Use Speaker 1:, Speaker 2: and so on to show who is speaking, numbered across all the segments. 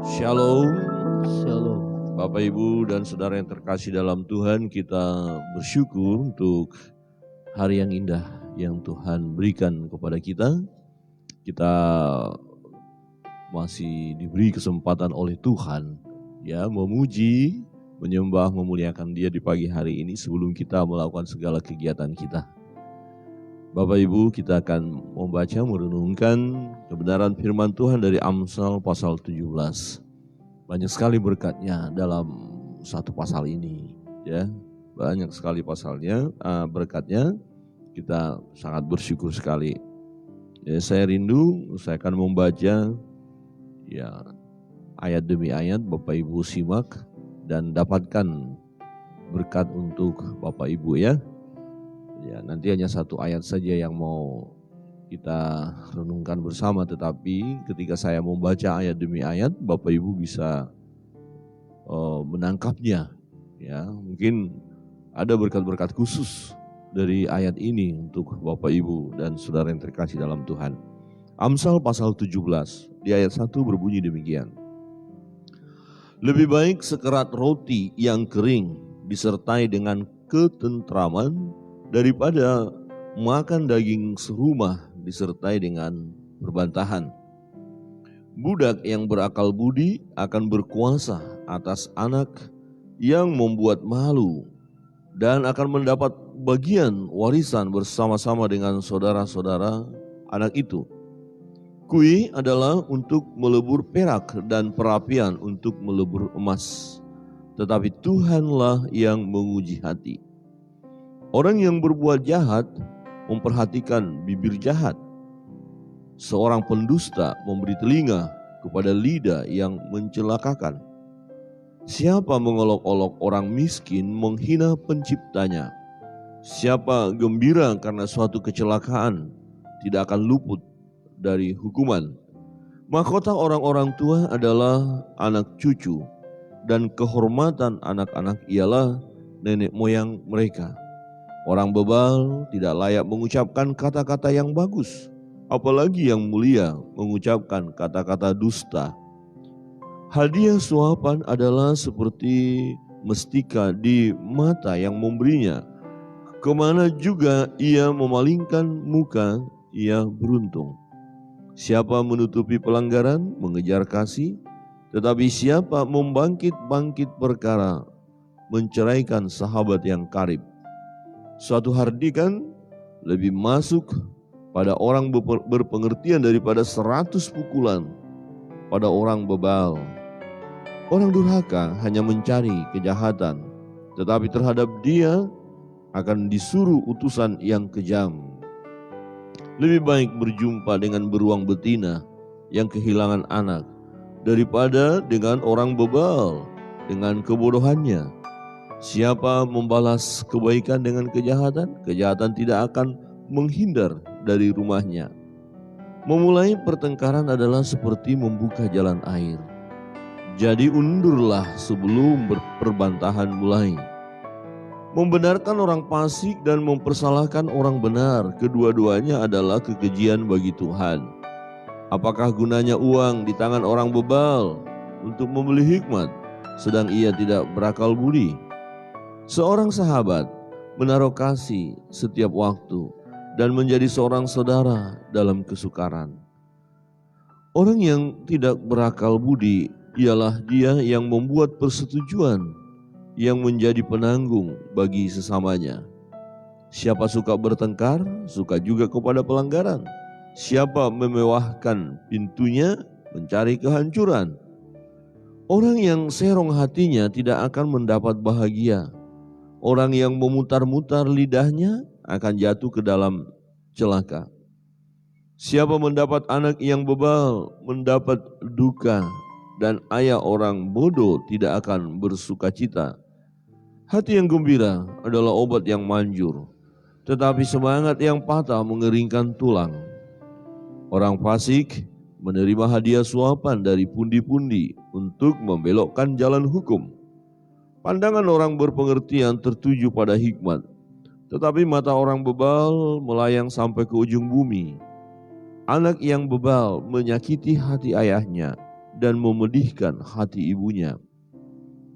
Speaker 1: Shalom,
Speaker 2: Shalom.
Speaker 1: Bapak Ibu dan Saudara yang terkasih dalam Tuhan, kita bersyukur untuk hari yang indah yang Tuhan berikan kepada kita. Kita masih diberi kesempatan oleh Tuhan ya memuji, menyembah, memuliakan Dia di pagi hari ini sebelum kita melakukan segala kegiatan kita. Bapak Ibu, kita akan membaca, merenungkan kebenaran firman Tuhan dari Amsal pasal 17. Banyak sekali berkatnya dalam satu pasal ini, ya. Banyak sekali pasalnya, berkatnya. Kita sangat bersyukur sekali. Ya, saya rindu, saya akan membaca ya ayat demi ayat. Bapak Ibu simak dan dapatkan berkat untuk Bapak Ibu ya. Ya, nanti hanya satu ayat saja yang mau kita renungkan bersama, tetapi ketika saya membaca ayat demi ayat, Bapak Ibu bisa menangkapnya. Ya, mungkin ada berkat-berkat khusus dari ayat ini untuk Bapak Ibu dan Saudara yang terkasih dalam Tuhan. Amsal pasal 17 di ayat 1 berbunyi demikian. Lebih baik sekerat roti yang kering disertai dengan ketentraman daripada makan daging serumah disertai dengan perbantahan. Budak yang berakal budi akan berkuasa atas anak yang membuat malu dan akan mendapat bagian warisan bersama-sama dengan saudara-saudara anak itu. Kuih adalah untuk melebur perak dan perapian untuk melebur emas. Tetapi Tuhanlah yang menguji hati. Orang yang berbuat jahat memperhatikan bibir jahat. Seorang pendusta memberi telinga kepada lidah yang mencelakakan. Siapa mengolok-olok orang miskin menghina penciptanya. Siapa gembira karena suatu kecelakaan tidak akan luput dari hukuman. Mahkota orang-orang tua adalah anak cucu, dan kehormatan anak-anak ialah nenek moyang mereka. Orang bebal tidak layak mengucapkan kata-kata yang bagus, apalagi yang mulia mengucapkan kata-kata dusta. Hadiah suapan adalah seperti mestika di mata yang memberinya. Kemana juga ia memalingkan muka, ia beruntung. Siapa menutupi pelanggaran, mengejar kasih, tetapi siapa membangkit-bangkit perkara, menceraikan sahabat yang karib. Suatu hardikan lebih masuk pada orang berpengertian daripada 100 pukulan pada orang bebal. Orang durhaka hanya mencari kejahatan, tetapi terhadap dia akan disuruh utusan yang kejam. Lebih baik berjumpa dengan beruang betina yang kehilangan anak daripada dengan orang bebal dengan kebodohannya. Siapa membalas kebaikan dengan kejahatan, kejahatan tidak akan menghindar dari rumahnya. Memulai pertengkaran adalah seperti membuka jalan air. Jadi undurlah sebelum perbantahan mulai. Membenarkan orang fasik dan mempersalahkan orang benar, kedua-duanya adalah kekejian bagi Tuhan. Apakah gunanya uang di tangan orang bebal untuk membeli hikmat, sedang ia tidak berakal budi? Seorang sahabat menaruh kasih setiap waktu dan menjadi seorang saudara dalam kesukaran. Orang yang tidak berakal budi ialah dia yang membuat persetujuan yang menjadi penanggung bagi sesamanya. Siapa suka bertengkar, suka juga kepada pelanggaran. Siapa memewahkan pintunya, mencari kehancuran. Orang yang serong hatinya tidak akan mendapat bahagia. Orang yang memutar-mutar lidahnya akan jatuh ke dalam celaka. Siapa mendapat anak yang bebal, mendapat duka, dan ayah orang bodoh tidak akan bersukacita. Hati yang gembira adalah obat yang manjur, tetapi semangat yang patah mengeringkan tulang. Orang fasik menerima hadiah suapan dari pundi-pundi untuk membelokkan jalan hukum. Pandangan orang berpengertian tertuju pada hikmat, tetapi mata orang bebal melayang sampai ke ujung bumi. Anak yang bebal menyakiti hati ayahnya, dan memedihkan hati ibunya.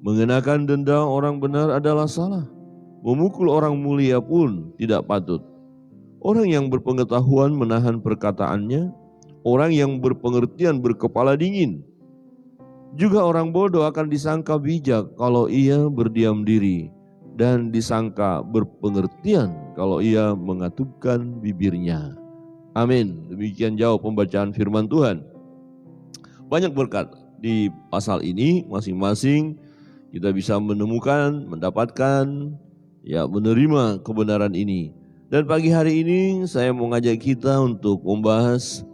Speaker 1: Mengenakan denda orang benar adalah salah. Memukul orang mulia pun tidak patut. Orang yang berpengetahuan menahan perkataannya, orang yang berpengertian berkepala dingin. Juga orang bodoh akan disangka bijak kalau ia berdiam diri, dan disangka berpengertian kalau ia mengatupkan bibirnya. Amin. Demikian jauh pembacaan firman Tuhan. Banyak berkat di pasal ini, masing-masing kita bisa menemukan, mendapatkan, menerima kebenaran ini. Dan pagi hari ini saya mau ngajak kita untuk membahas,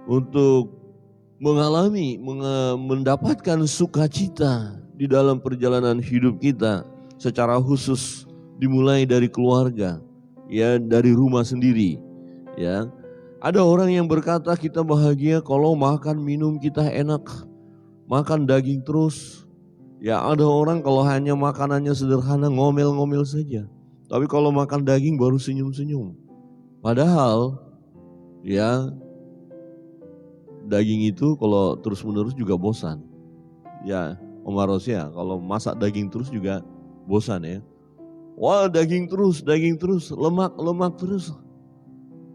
Speaker 1: untuk mengalami, mendapatkan sukacita di dalam perjalanan hidup kita, secara khusus dimulai dari keluarga, dari rumah sendiri. Ada orang yang berkata kita bahagia kalau makan minum kita enak, makan daging terus. Ada orang kalau hanya makanannya sederhana ngomel-ngomel saja. Tapi kalau makan daging baru senyum-senyum. Padahal daging itu kalau terus-menerus juga bosan. Om Arosia, kalau masak daging terus juga bosan ya. Wah, daging terus, lemak terus.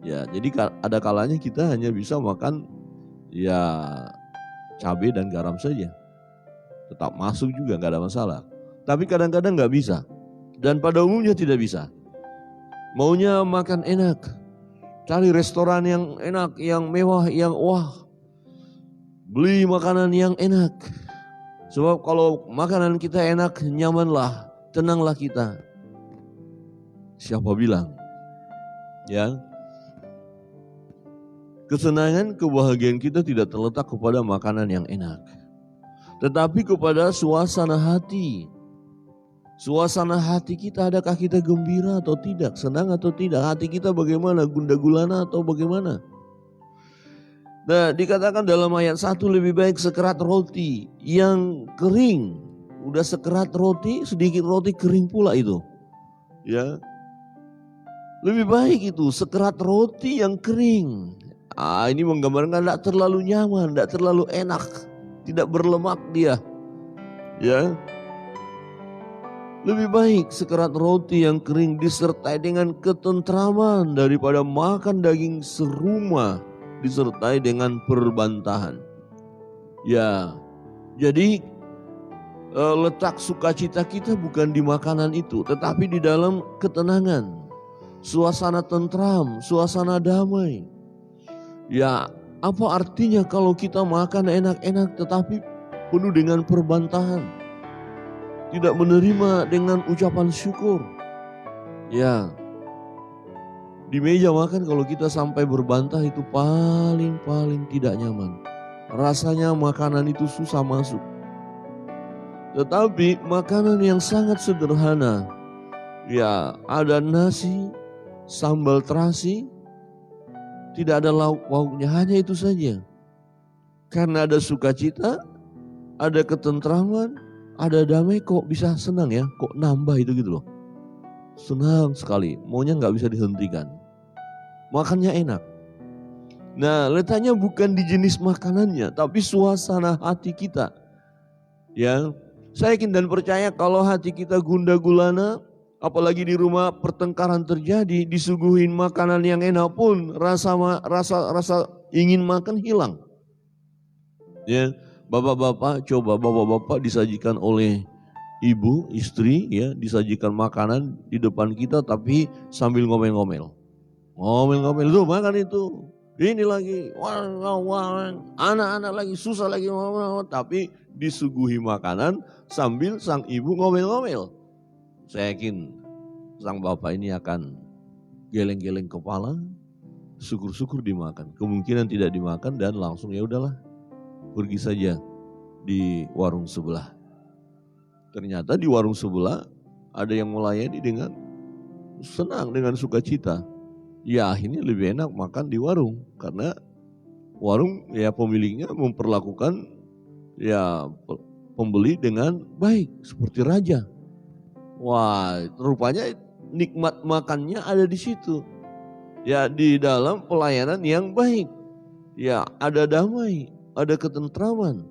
Speaker 1: Jadi ada kalanya kita hanya bisa makan cabai dan garam saja. Tetap masuk juga, gak ada masalah. Tapi kadang-kadang gak bisa. Dan pada umumnya tidak bisa. Maunya makan enak. Cari restoran yang enak, yang mewah, yang wah. Beli makanan yang enak. Sebab kalau makanan kita enak, nyamanlah, tenanglah kita. Siapa bilang? Kesenangan, kebahagiaan kita tidak terletak kepada makanan yang enak, tetapi kepada suasana hati. Suasana hati kita, adakah kita gembira atau tidak, senang atau tidak, hati kita bagaimana, gundah gulana atau bagaimana. Nah, dikatakan dalam ayat 1, lebih baik sekerat roti yang kering. Udah sekerat roti, sedikit roti kering pula itu. Lebih baik itu sekerat roti yang kering. Ini menggambarkan tidak terlalu nyaman, tidak terlalu enak, tidak berlemak dia. Lebih baik sekerat roti yang kering disertai dengan ketentraman daripada makan daging serumah disertai dengan perbantahan. Jadi letak sukacita kita bukan di makanan itu, tetapi di dalam ketenangan, suasana tentram, suasana damai. Apa artinya kalau kita makan enak-enak tetapi penuh dengan perbantahan, tidak menerima dengan ucapan syukur? Di meja makan kalau kita sampai berbantah itu paling tidak nyaman. Rasanya makanan itu susah masuk. Tetapi makanan yang sangat sederhana, ada nasi, sambal terasi, tidak ada lauk-lauknya, hanya itu saja. Karena ada sukacita, ada ketentraman, ada damai, kok bisa senang ya, kok nambah itu gitu loh. Senang sekali, maunya gak bisa dihentikan. Makannya enak. Nah, letaknya bukan di jenis makanannya, tapi suasana hati kita. Saya yakin dan percaya kalau hati kita gundah gulana, apalagi di rumah pertengkaran terjadi, disuguhin makanan yang enak pun rasa ingin makan hilang. Bapak-bapak, coba bapak-bapak disajikan oleh ibu, istri, disajikan makanan di depan kita tapi sambil ngomel-ngomel. Ngomel-ngomel tuh makan itu. Ini lagi, anak-anak lagi susah lagi, tapi disuguhi makanan sambil sang ibu ngomel-ngomel. Saya yakin sang bapak ini akan geleng-geleng kepala, syukur-syukur dimakan. Kemungkinan tidak dimakan dan langsung ya udahlah, pergi saja di warung sebelah. Ternyata di warung sebelah ada yang melayani dengan senang, dengan sukacita. Akhirnya lebih enak makan di warung, karena warung pemiliknya memperlakukan pembeli dengan baik seperti raja. Wah, rupanya nikmat makannya ada di situ. Di dalam pelayanan yang baik. Ada damai, ada ketentraman.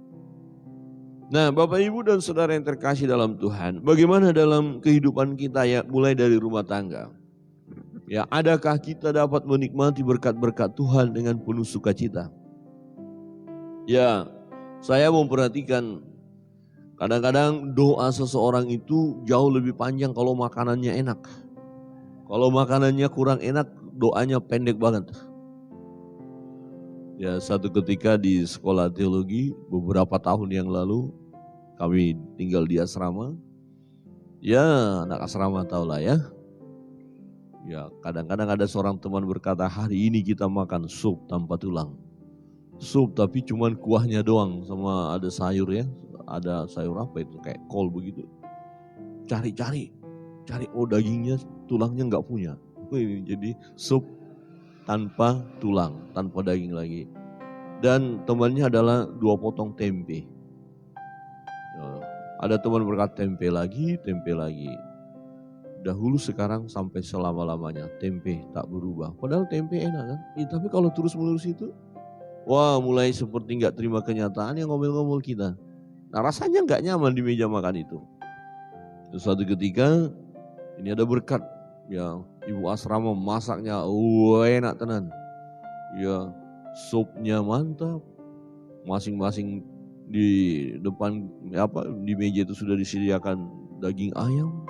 Speaker 1: Nah, Bapak Ibu dan Saudara yang terkasih dalam Tuhan, bagaimana dalam kehidupan kita ya mulai dari rumah tangga? Ya, adakah kita dapat menikmati berkat-berkat Tuhan dengan penuh sukacita? Ya, saya memperhatikan kadang-kadang doa seseorang itu jauh lebih panjang kalau makanannya enak. Kalau makanannya kurang enak, doanya pendek banget. Ya, satu ketika di sekolah teologi beberapa tahun yang lalu kami tinggal di asrama. Ya, anak asrama tahulah ya. Ya, kadang-kadang ada seorang teman berkata, hari ini kita makan sup tanpa tulang. Sup tapi cuman kuahnya doang sama ada sayur ya. Ada sayur apa itu kayak kol begitu. Cari oh dagingnya tulangnya nggak punya. Jadi sup tanpa tulang, tanpa daging lagi. Dan temannya adalah 2 potong tempe. Ada teman berkata tempe lagi. Dahulu sekarang sampai selama-lamanya tempe tak berubah. Padahal tempe enak kan. Tapi kalau terus-menerus itu, wah mulai seperti nggak terima kenyataan yang ngomel-ngomel kita. Nah rasanya nggak nyaman di meja makan itu. Suatu ketika ini ada berkat. Ya ibu asrama masaknya enak tenan. Ya supnya mantap. Masing-masing di depan di meja itu sudah disediakan daging ayam,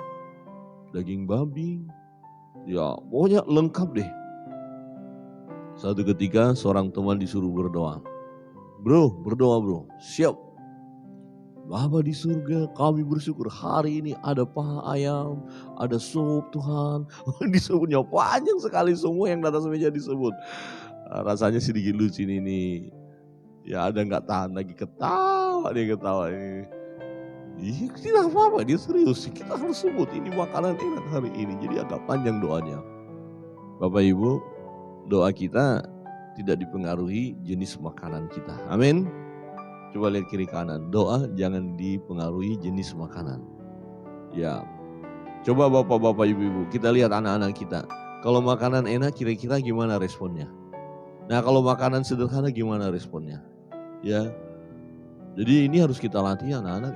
Speaker 1: daging babi. Ya pokoknya lengkap deh. Suatu ketika seorang teman disuruh berdoa. Berdoa bro, siap. Bapa di surga, kami bersyukur hari ini ada paha ayam, ada sup Tuhan. Disebutnya panjang sekali semua yang di atas meja disebut. Rasanya sedikit lucu ini. Ya ada nggak tahan lagi ketawa ini. Tidak apa-apa, dia serius. Kita harus sebut ini makanan enak hari ini. Jadi agak panjang doanya. Bapak Ibu, doa kita tidak dipengaruhi jenis makanan kita. Amin. Coba lihat kiri kanan, doa jangan dipengaruhi jenis makanan. Ya, coba bapak-bapak ibu-ibu, kita lihat anak-anak kita. Kalau makanan enak kira-kira gimana responnya? Nah kalau makanan sederhana gimana responnya? Ya, jadi ini harus kita latih anak-anak.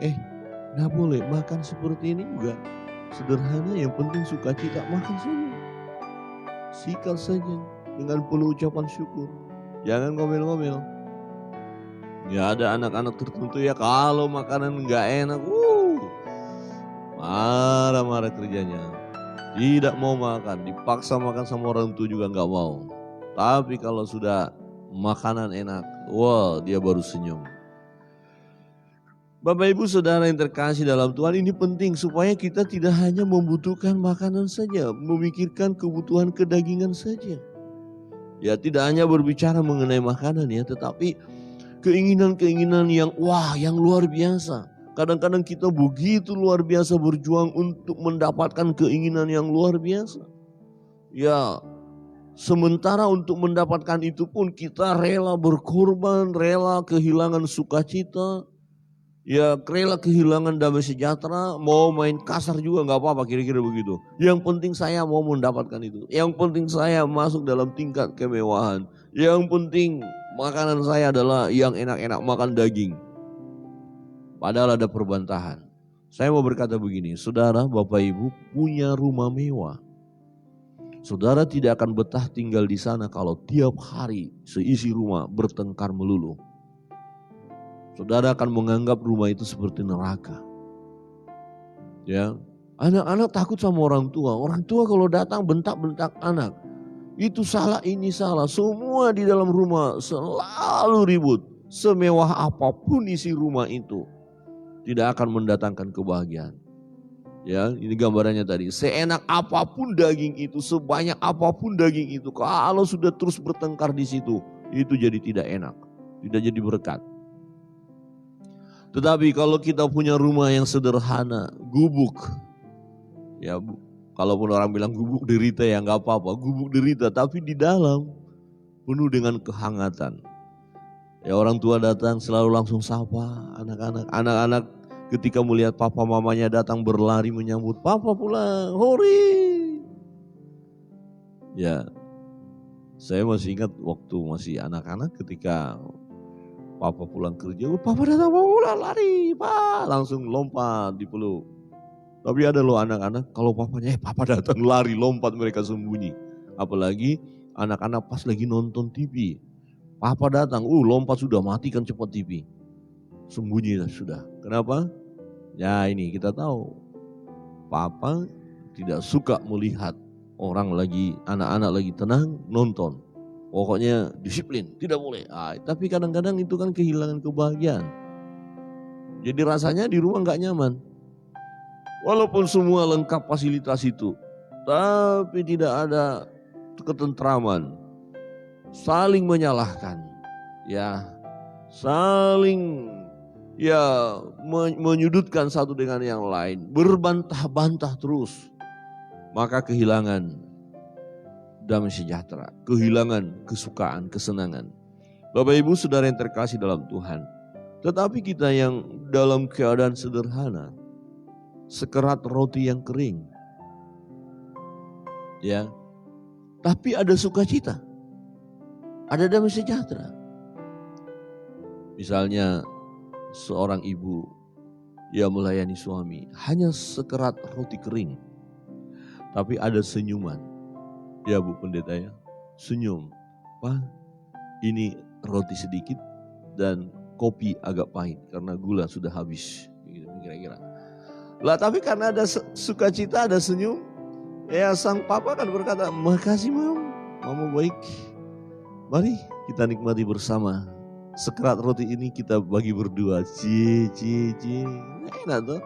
Speaker 1: Nggak boleh makan seperti ini juga sederhana, yang penting sukacita, makan saja. Sikap saja dengan penuh ucapan syukur. Jangan ngomel-ngomel. Ya ada anak-anak tertentu ya kalau makanan nggak enak, marah-marah kerjanya. Tidak mau makan, dipaksa makan sama orang tua juga nggak mau. Tapi kalau sudah makanan enak, dia baru senyum. Bapak Ibu Saudara yang terkasih dalam Tuhan, ini penting supaya kita tidak hanya membutuhkan makanan saja, memikirkan kebutuhan kedagingan saja. Ya tidak hanya berbicara mengenai makanan ya, tetapi keinginan-keinginan yang luar biasa. Kadang-kadang kita begitu luar biasa berjuang untuk mendapatkan keinginan yang luar biasa. Ya, sementara untuk mendapatkan itu pun kita rela berkorban, rela kehilangan sukacita. Ya, rela kehilangan damai sejahtera, mau main kasar juga nggak apa-apa, kira-kira begitu. Yang penting saya mau mendapatkan itu. Yang penting saya masuk dalam tingkat kemewahan. Yang penting makanan saya adalah yang enak-enak, makan daging. Padahal ada perbantahan. Saya mau berkata begini, saudara, bapak ibu punya rumah mewah. Saudara tidak akan betah tinggal di sana kalau tiap hari seisi rumah bertengkar melulu. Saudara akan menganggap rumah itu seperti neraka. Ya, anak-anak takut sama orang tua. Orang tua kalau datang bentak-bentak anak. Itu salah, ini salah. Semua di dalam rumah selalu ribut. Semewah apapun isi rumah itu tidak akan mendatangkan kebahagiaan. Ya, ini gambarannya tadi. Seenak apapun daging itu, sebanyak apapun daging itu, kalau sudah terus bertengkar di situ, itu jadi tidak enak, tidak jadi berkat. Tetapi kalau kita punya rumah yang sederhana, gubuk, ya kalaupun orang bilang gubuk derita ya nggak apa-apa, gubuk derita tapi di dalam penuh dengan kehangatan. Ya orang tua datang selalu langsung sapa anak-anak ketika melihat papa mamanya datang berlari menyambut, papa pulang, hore. Ya saya masih ingat waktu masih anak-anak ketika Papa pulang kerja, papa datang, papa pulang, lari, pak, langsung lompat di peluk. Tapi ada loh anak-anak, kalau papanya, papa datang, lari, lompat, mereka sembunyi. Apalagi anak-anak pas lagi nonton TV. Papa datang, lompat sudah, matikan cepat TV. Sembunyi sudah. Kenapa? Ya ini kita tahu, papa tidak suka melihat orang lagi, anak-anak lagi tenang nonton. Pokoknya disiplin, tidak boleh. Tapi kadang-kadang itu kan kehilangan kebahagiaan. Jadi rasanya di rumah gak nyaman. Walaupun semua lengkap fasilitas itu, tapi tidak ada ketentraman. Saling menyalahkan, ya, saling menyudutkan satu dengan yang lain, berbantah-bantah terus. Maka kehilangan damai sejahtera, kehilangan kesukaan, kesenangan. Bapak Ibu Saudara yang terkasih dalam Tuhan, tetapi kita yang dalam keadaan sederhana, sekerat roti yang kering, ya, tapi ada sukacita, ada damai sejahtera. Misalnya seorang ibu yang melayani suami, hanya sekerat roti kering, tapi ada senyuman. Ya Bu Pendeta ya, senyum. Pak, ini roti sedikit dan kopi agak pahit karena gula sudah habis. Kira-kira. Lah tapi karena ada sukacita, ada senyum, ya sang papa kan berkata, makasih mama baik. Mari kita nikmati bersama. Sekerat roti ini kita bagi berdua. Enak tuh.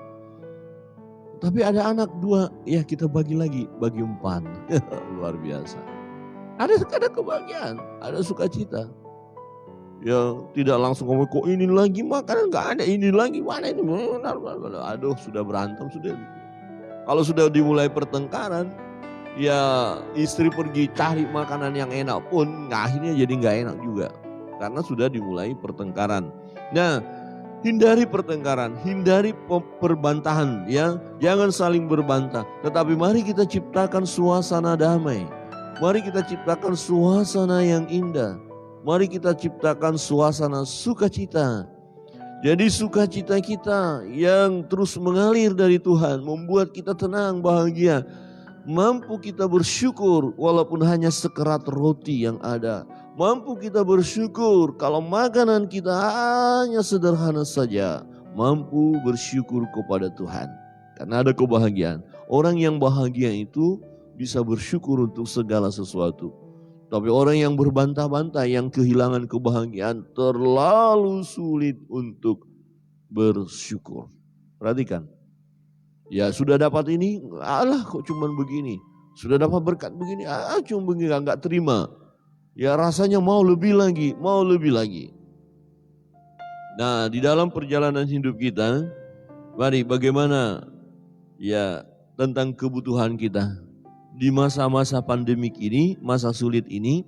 Speaker 1: Tapi ada anak 2, ya kita bagi lagi, bagi 4. Luar biasa. Ada kebahagiaan, ada sukacita. Ya tidak langsung ngomong, kok ini lagi makanan, gak ada ini lagi, mana ini. Aduh sudah berantem, sudah. Kalau sudah dimulai pertengkaran, ya istri pergi cari makanan yang enak pun, akhirnya jadi gak enak juga. Karena sudah dimulai pertengkaran. Nah, hindari pertengkaran, hindari perbantahan, ya. Jangan saling berbantah. Tetapi mari kita ciptakan suasana damai. Mari kita ciptakan suasana yang indah. Mari kita ciptakan suasana sukacita. Jadi sukacita kita yang terus mengalir dari Tuhan, membuat kita tenang, bahagia. Mampu kita bersyukur walaupun hanya sekerat roti yang ada. Mampu kita bersyukur kalau makanan kita hanya sederhana saja. Mampu bersyukur kepada Tuhan. Karena ada kebahagiaan. Orang yang bahagia itu bisa bersyukur untuk segala sesuatu. Tapi orang yang berbantah-bantah, yang kehilangan kebahagiaan, terlalu sulit untuk bersyukur. Perhatikan. Ya sudah dapat ini, alah kok cuman begini. Sudah dapat berkat begini, cuma begini, gak terima. Ya rasanya mau lebih lagi, mau lebih lagi. Nah di dalam perjalanan hidup kita, mari bagaimana ya tentang kebutuhan kita. Di masa-masa pandemik ini, masa sulit ini,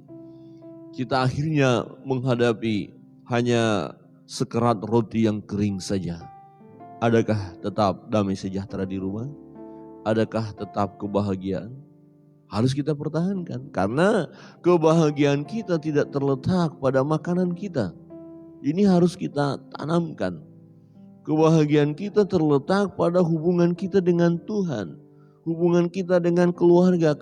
Speaker 1: kita akhirnya menghadapi hanya sekerat roti yang kering saja. Adakah tetap damai sejahtera di rumah? Adakah tetap kebahagiaan? Harus kita pertahankan karena kebahagiaan kita tidak terletak pada makanan kita. Ini harus kita tanamkan. Kebahagiaan kita terletak pada hubungan kita dengan Tuhan. Hubungan kita dengan keluarga,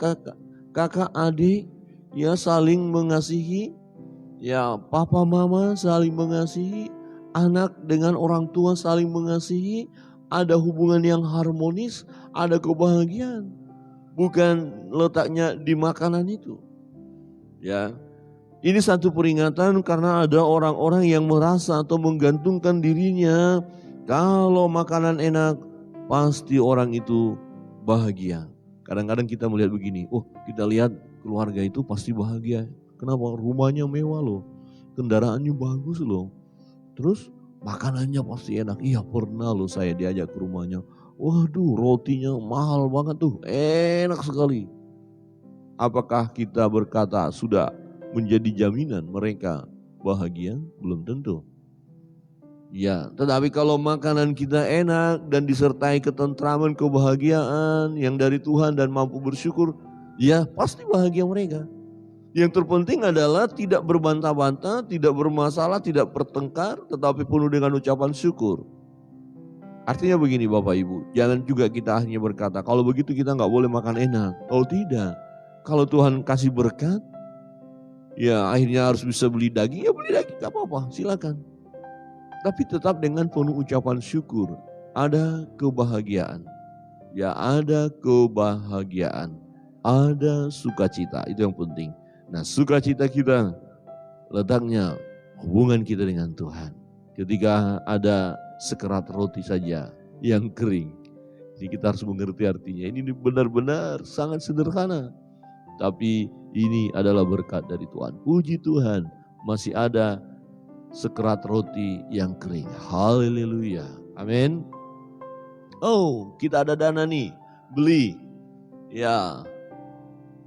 Speaker 1: kakak adik, ya saling mengasihi. Ya papa mama saling mengasihi. Anak dengan orang tua saling mengasihi. Ada hubungan yang harmonis, ada kebahagiaan. Bukan letaknya di makanan itu. Ya. Ini satu peringatan karena ada orang-orang yang merasa atau menggantungkan dirinya kalau makanan enak pasti orang itu bahagia. Kadang-kadang kita melihat begini, kita lihat keluarga itu pasti bahagia. Kenapa? Rumahnya mewah loh, kendaraannya bagus loh. Terus makanannya pasti enak. Iya pernah loh saya diajak ke rumahnya. Waduh rotinya mahal banget tuh, enak sekali. Apakah kita berkata sudah menjadi jaminan mereka bahagia? Belum tentu. Ya, tetapi kalau makanan kita enak dan disertai ketentraman, kebahagiaan yang dari Tuhan dan mampu bersyukur, ya pasti bahagia mereka. Yang terpenting adalah tidak berbantah-bantah, tidak bermasalah, tidak bertengkar, tetapi penuh dengan ucapan syukur. Artinya begini Bapak Ibu, jangan juga kita hanya berkata, kalau begitu kita nggak boleh makan enak. Oh tidak, kalau Tuhan kasih berkat, ya akhirnya harus bisa beli daging, ya beli daging, gak apa-apa, silakan. Tapi tetap dengan penuh ucapan syukur, ada kebahagiaan. Ya ada kebahagiaan, ada sukacita, itu yang penting. Nah sukacita kita letaknya hubungan kita dengan Tuhan. Ketika ada sekerat roti saja yang kering, jadi kita harus mengerti artinya. Ini benar-benar sangat sederhana, tapi ini adalah berkat dari Tuhan. Puji Tuhan, masih ada sekerat roti yang kering. Haleluya, amin. Oh, kita ada dana nih, beli, ya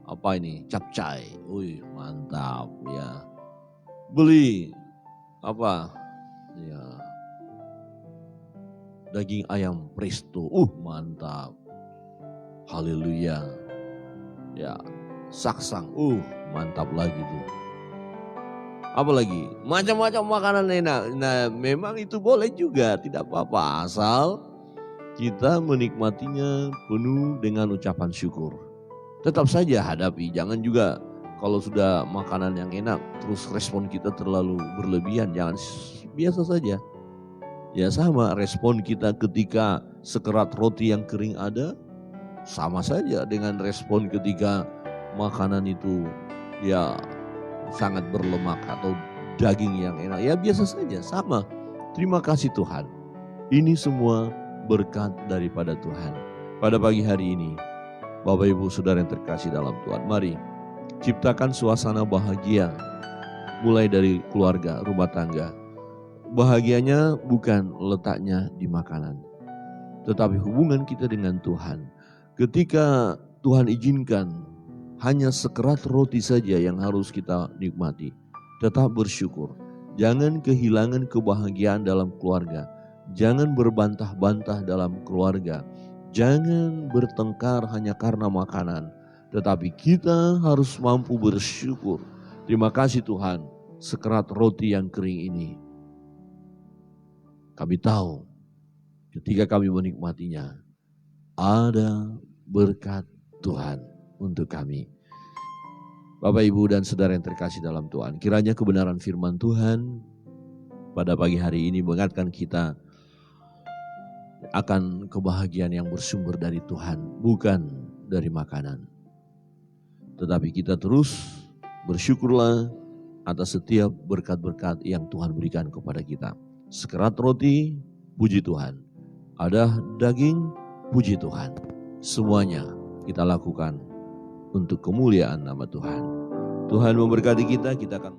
Speaker 1: apa ini, capcay, wih mantap ya. Beli apa, ya daging ayam presto, mantap, haleluya. Ya saksang, mantap lagi tuh. Apalagi macam-macam makanan enak. Nah memang itu boleh juga, tidak apa-apa, asal kita menikmatinya penuh dengan ucapan syukur. Tetap saja hadapi, jangan juga kalau sudah makanan yang enak terus respon kita terlalu berlebihan, jangan, biasa saja. Ya sama respon kita ketika sekerat roti yang kering ada, sama saja dengan respon ketika makanan itu ya sangat berlemak atau daging yang enak, ya biasa saja, sama. Terima kasih Tuhan, ini semua berkat daripada Tuhan. Pada pagi hari ini, Bapak Ibu Saudara yang terkasih dalam Tuhan, mari ciptakan suasana bahagia mulai dari keluarga, rumah tangga. Bahagianya bukan letaknya di makanan, tetapi hubungan kita dengan Tuhan. Ketika Tuhan izinkan hanya sekerat roti saja yang harus kita nikmati, tetap bersyukur. Jangan kehilangan kebahagiaan dalam keluarga. Jangan berbantah-bantah dalam keluarga. Jangan bertengkar hanya karena makanan, tetapi kita harus mampu bersyukur. Terima kasih Tuhan, sekerat roti yang kering ini. Kami tahu ketika kami menikmatinya, ada berkat Tuhan untuk kami. Bapak, Ibu, dan Saudara yang terkasih dalam Tuhan, kiranya kebenaran firman Tuhan pada pagi hari ini mengingatkan kita akan kebahagiaan yang bersumber dari Tuhan, bukan dari makanan. Tetapi kita terus bersyukurlah atas setiap berkat-berkat yang Tuhan berikan kepada kita. Sekerat roti, puji Tuhan. Ada daging, puji Tuhan. Semuanya kita lakukan untuk kemuliaan nama Tuhan. Tuhan memberkati kita, kita akan